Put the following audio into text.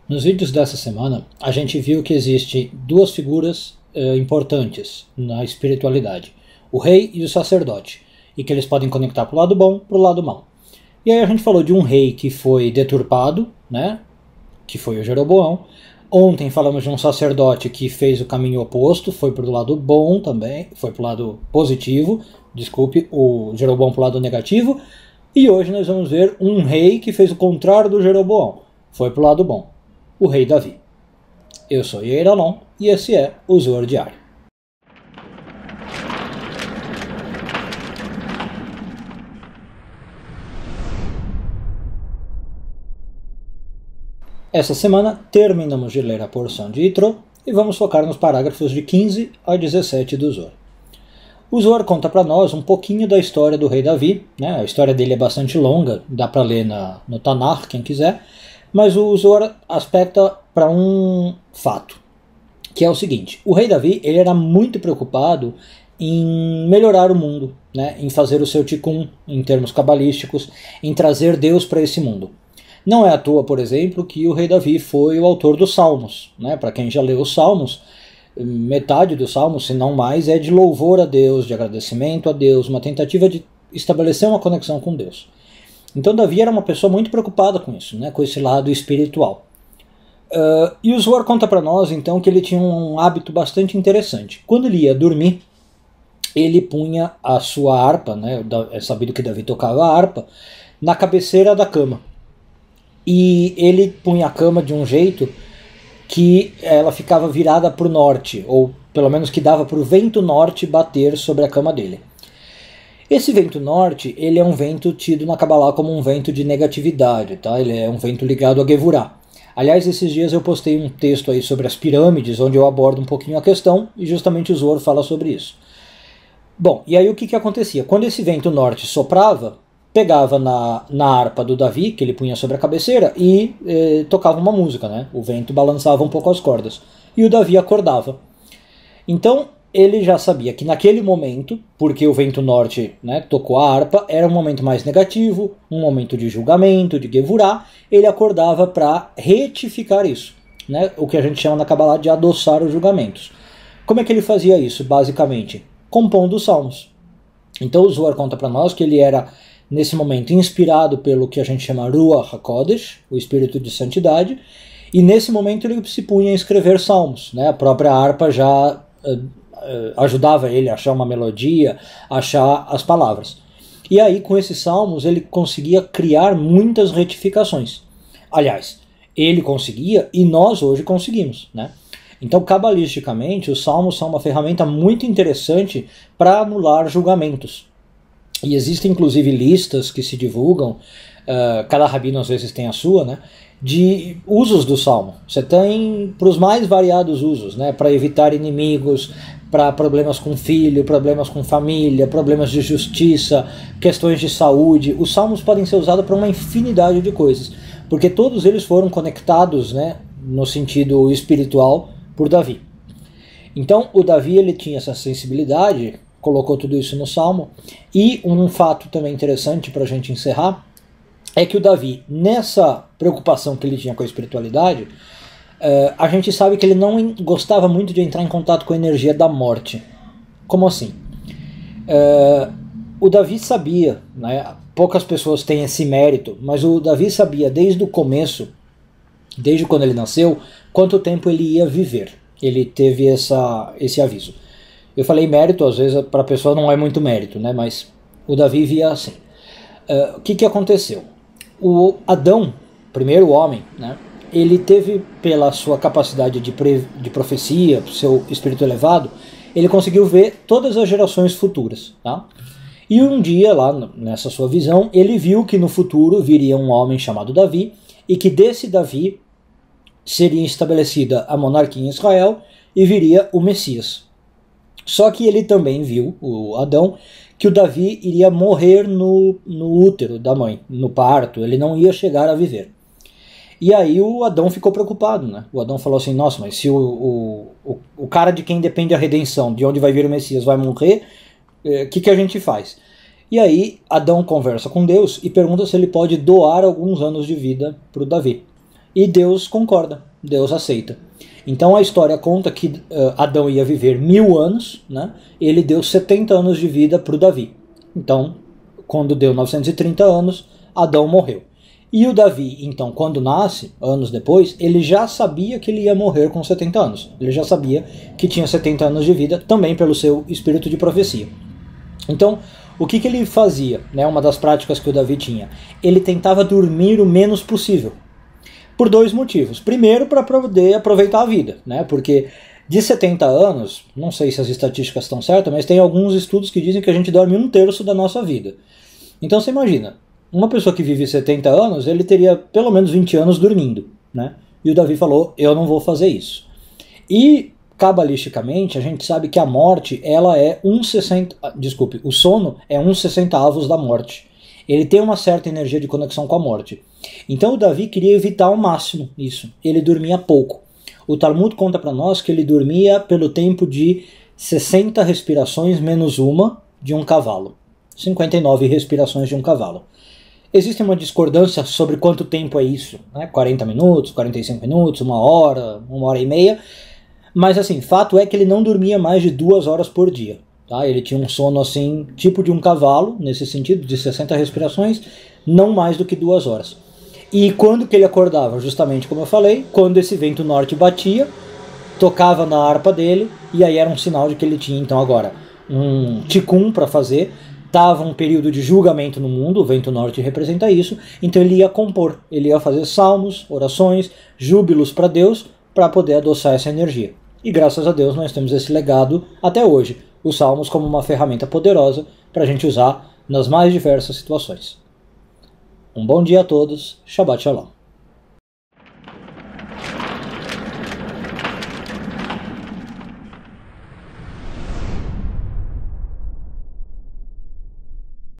Nos vídeos dessa semana, a gente viu que existem duas figuras importantes na espiritualidade, o rei e o sacerdote, e que eles podem conectar para o lado bom e para o lado mau. E aí a gente falou de um rei que foi deturpado, né, que foi o Jeroboão. Ontem falamos de um sacerdote que fez o caminho oposto, foi para o lado bom também, foi para o lado positivo, desculpe, o Jeroboão para o lado negativo. E hoje nós vamos ver um rei que fez o contrário do Jeroboão, foi para o lado bom, o rei Davi. Eu sou Yair Alon e esse é o Zohar Diário. Essa semana terminamos de ler a porção de Yitro e vamos focar nos parágrafos de 15 a 17 do Zohar. O Zohar conta para nós um pouquinho da história do rei Davi, né? A história dele é bastante longa, dá para ler no Tanakh, quem quiser, mas o Zohar aspecta para um fato, que é o seguinte: o rei Davi ele era muito preocupado em melhorar o mundo, né? Em fazer o seu tikkun, em termos cabalísticos, em trazer Deus para esse mundo. Não é à toa, por exemplo, que o rei Davi foi o autor dos Salmos, né? Para quem já leu os Salmos, metade dos Salmos, se não mais, é de louvor a Deus, de agradecimento a Deus, uma tentativa de estabelecer uma conexão com Deus. Então Davi era uma pessoa muito preocupada com isso, né? Com esse lado espiritual. E o Zohar conta para nós, então, que ele tinha um hábito bastante interessante. Quando ele ia dormir, ele punha a sua harpa, né? É sabido que Davi tocava a harpa, na cabeceira da cama. E ele punha a cama de um jeito que ela ficava virada para o norte, ou pelo menos que dava para o vento norte bater sobre a cama dele. Esse vento norte, ele é um vento tido na Kabbalah como um vento de negatividade, tá? Ele é um vento ligado a Gevurah. Aliás, esses dias eu postei um texto aí sobre as pirâmides, onde eu abordo um pouquinho a questão, e justamente o Zohar fala sobre isso. Bom, e aí o que acontecia? Quando esse vento norte soprava, pegava na harpa do Davi, que ele punha sobre a cabeceira, e tocava uma música, né? O vento balançava um pouco as cordas. E o Davi acordava. Então, ele já sabia que naquele momento, porque o vento norte, né, tocou a harpa, era um momento mais negativo, um momento de julgamento, de Gevurah, ele acordava para retificar isso, né? O que a gente chama na Kabbalah de adoçar os julgamentos. Como é que ele fazia isso, basicamente? Compondo os salmos. Então o Zohar conta para nós que ele era, nesse momento, inspirado pelo que a gente chama Ruach HaKodesh, o Espírito de Santidade, e nesse momento ele se punha a escrever salmos, né? A própria harpa já ajudava ele a achar uma melodia, a achar as palavras. E aí, com esses salmos, ele conseguia criar muitas retificações. Aliás, ele conseguia e nós hoje conseguimos, né? Então, cabalisticamente, os salmos são uma ferramenta muito interessante para anular julgamentos. E existem inclusive listas que se divulgam, cada rabino às vezes tem a sua, né, de usos do salmo. Você tem para os mais variados usos, né, para evitar inimigos, para problemas com filho, problemas com família, problemas de justiça, questões de saúde. Os salmos podem ser usados para uma infinidade de coisas, porque todos eles foram conectados, né, no sentido espiritual por Davi. Então o Davi ele tinha essa sensibilidade, colocou tudo isso no Salmo. E um fato também interessante para a gente encerrar é que o Davi, nessa preocupação que ele tinha com a espiritualidade, a gente sabe que ele não gostava muito de entrar em contato com a energia da morte. Como assim? O Davi sabia, né, poucas pessoas têm esse mérito, mas o Davi sabia desde o começo, desde quando ele nasceu, quanto tempo ele ia viver. Ele teve esse aviso. Eu falei mérito, às vezes para a pessoa não é muito mérito, né? Mas o Davi via assim. O que aconteceu? O Adão, primeiro homem, né? Ele teve, pela sua capacidade de profecia, seu espírito elevado, ele conseguiu ver todas as gerações futuras, tá? E um dia, lá nessa sua visão, ele viu que no futuro viria um homem chamado Davi, e que desse Davi seria estabelecida a monarquia em Israel e viria o Messias. Só que ele também viu, o Adão, que o Davi iria morrer no útero da mãe, no parto, ele não ia chegar a viver. E aí o Adão ficou preocupado, né? O Adão falou assim: nossa, mas se o cara de quem depende a redenção, de onde vai vir o Messias, vai morrer, o que a gente faz? E aí Adão conversa com Deus e pergunta se ele pode doar alguns anos de vida para o Davi. e Deus concorda, Deus aceita. Então a história conta que Adão ia viver 1000 anos, né? Ele deu 70 anos de vida para o Davi. Então, quando deu 930 anos, Adão morreu. E o Davi, então, quando nasce, anos depois, ele já sabia que ele ia morrer com 70 anos. Ele já sabia que tinha 70 anos de vida, também pelo seu espírito de profecia. Então, o que ele fazia? Né, uma das práticas que o Davi tinha. Ele tentava dormir o menos possível. Por 2 motivos. Primeiro, para poder aproveitar a vida, né? Porque de 70 anos, não sei se as estatísticas estão certas, mas tem alguns estudos que dizem que a gente dorme 1/3 da nossa vida. Então você imagina, uma pessoa que vive 70 anos, ele teria pelo menos 20 anos dormindo, né? E o Davi falou, eu não vou fazer isso. E, cabalisticamente, a gente sabe que a morte, ela é o sono é 1/60 da morte. Ele tem uma certa energia de conexão com a morte. Então o Davi queria evitar ao máximo isso. Ele dormia pouco. O Talmud conta para nós que ele dormia pelo tempo de 60 respirações menos uma de um cavalo. 59 respirações de um cavalo. Existe uma discordância sobre quanto tempo é isso, né? 40 minutos, 45 minutos, 1 hora, 1h30. Mas assim, fato é que ele não dormia mais de 2 horas por dia. Tá? Ele tinha um sono assim, tipo de um cavalo, nesse sentido, de 60 respirações, não mais do que 2 horas. E quando que ele acordava? Justamente como eu falei, quando esse vento norte batia, tocava na harpa dele, e aí era um sinal de que ele tinha então agora um tikkun para fazer. Estava um período de julgamento no mundo, o vento norte representa isso, então ele ia compor, ele ia fazer salmos, orações, júbilos para Deus, para poder adoçar essa energia. E graças a Deus nós temos esse legado até hoje, os salmos como uma ferramenta poderosa para a gente usar nas mais diversas situações. Um bom dia a todos, Shabbat Shalom.